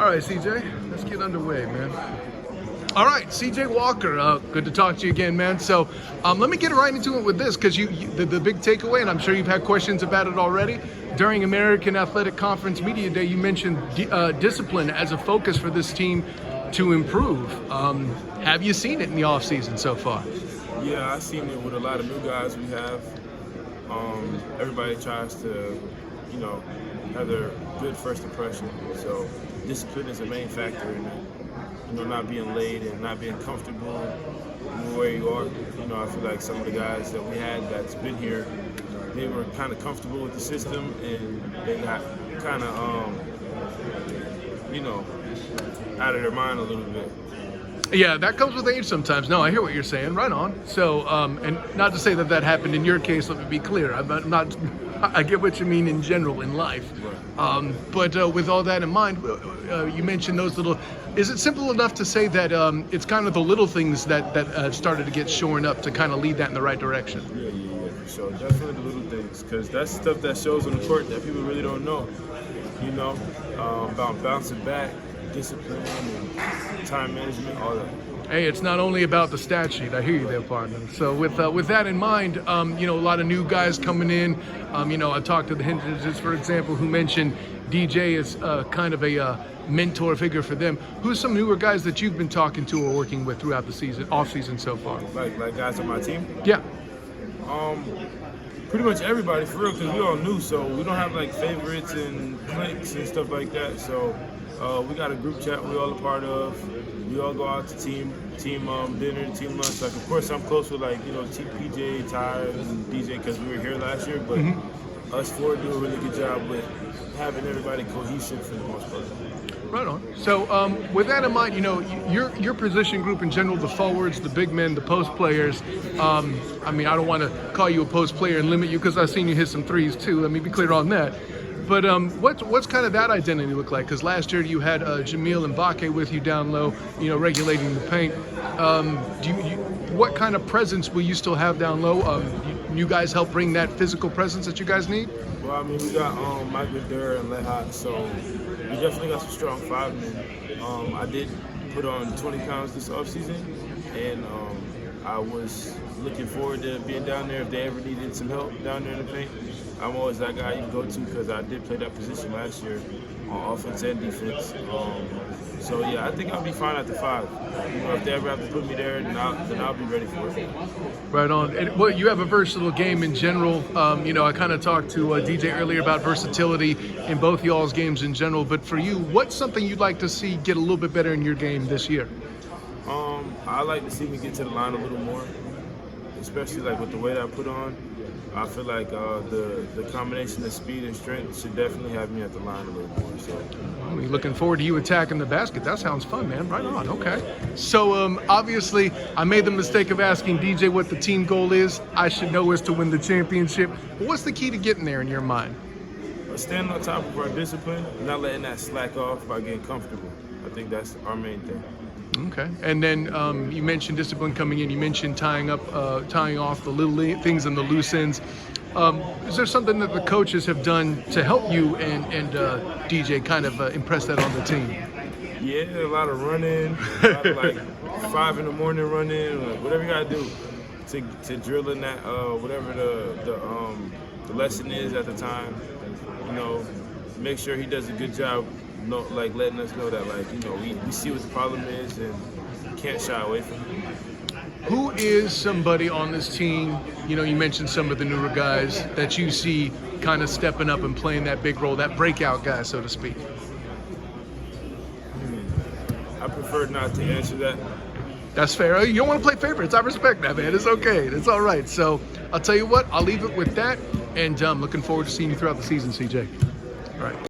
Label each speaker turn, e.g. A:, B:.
A: All right, CJ, let's get underway, man. All right, CJ Walker, good to talk to you again, man. So let me get right into it with this, because the big takeaway, and I'm sure you've had questions about it already, during American Athletic Conference Media Day, you mentioned discipline as a focus for this team to improve. Have you seen it in the offseason so far?
B: Yeah, I've seen it with a lot of new guys we have. Everybody tries to, have their good first impression. So discipline is a main factor in it. Not being late and not being comfortable where you are. I feel like some of the guys that we had that's been here, they were kind of comfortable with the system and they got kind of, out of their mind a little bit.
A: Yeah, that comes with age sometimes. No, I hear what you're saying. Right on. So, and not to say that happened in your case, let me be clear. I get what you mean in general in life.
B: Right.
A: But with all that in mind, you mentioned those little, is it simple enough to say that it's kind of the little things that started to get shorn up to kind of lead that in the right direction?
B: Yeah. So definitely the little things, because that's stuff that shows on the court that people really don't know, about bouncing back, discipline and time management, all that.
A: Hey, it's not only about the stat sheet. I hear you there, partner. So with that in mind, a lot of new guys coming in. I talked to the Hindages, for example, who mentioned DJ is kind of a mentor figure for them. Who's some newer guys that you've been talking to or working with throughout the season, off season so far?
B: Like guys on my team?
A: Yeah.
B: Pretty much everybody, for real, because we all new, so we don't have like favorites and cliques and stuff like that. So we got a group chat we all a part of. We all go out to team dinner, team lunch. Like, of course, I'm close with PJ, Ty, and DJ because we were here last year. But us four do a really good job with having everybody cohesive for the most part.
A: Right on. So with that in mind, your position group in general, the forwards, the big men, the post players. I don't want to call you a post player and limit you because I've seen you hit some threes too. Let me be clear on that. But what's kind of that identity look like? Because last year you had Jamil and Bakke with you down low, regulating the paint. What kind of presence will you still have down low? You guys help bring that physical presence that you guys need?
B: Well, we got Mike Vidura and Lehat, so we definitely got some strong five men. I did put on 20 pounds this offseason, and I was looking forward to being down there if they ever needed some help down there in the paint. I'm always that guy you go to because I did play that position last year on offense and defense. So yeah, I think I'll be fine at the five. If they ever have to put me there, then I'll be ready for it.
A: Right on. And you have a versatile game in general. I kind of talked to DJ earlier about versatility in both y'all's games in general. But for you, what's something you'd like to see get a little bit better in your game this year?
B: I like to see me get to the line a little more, especially like with the weight I put on. I feel like the combination of speed and strength should definitely have me at the line a little more. So,
A: looking forward to you attacking the basket. That sounds fun, man. Right on. Okay. So obviously, I made the mistake of asking DJ what the team goal is. I should know is to win the championship. But what's the key to getting there in your mind?
B: Standing on top of our discipline, not letting that slack off by getting comfortable. I think that's our main thing.
A: Okay, and then you mentioned discipline coming in. You mentioned tying off the little things and the loose ends. Is there something that the coaches have done to help you and DJ kind of impress that on the team?
B: Yeah, a lot of running, a lot of 5 in the morning running, whatever you gotta do to drill in that whatever the lesson is at the time. Make sure he does a good job. Letting us know that we see what the problem is and can't shy away from it.
A: Who is somebody on this team, you mentioned some of the newer guys that you see kind of stepping up and playing that big role, that breakout guy, so to speak?
B: I prefer not to answer that.
A: That's fair. You don't want to play favorites. I respect that, man. It's okay. It's all right. So I'll tell you what, I'll leave it with that, and I'm looking forward to seeing you throughout the season, CJ. All right.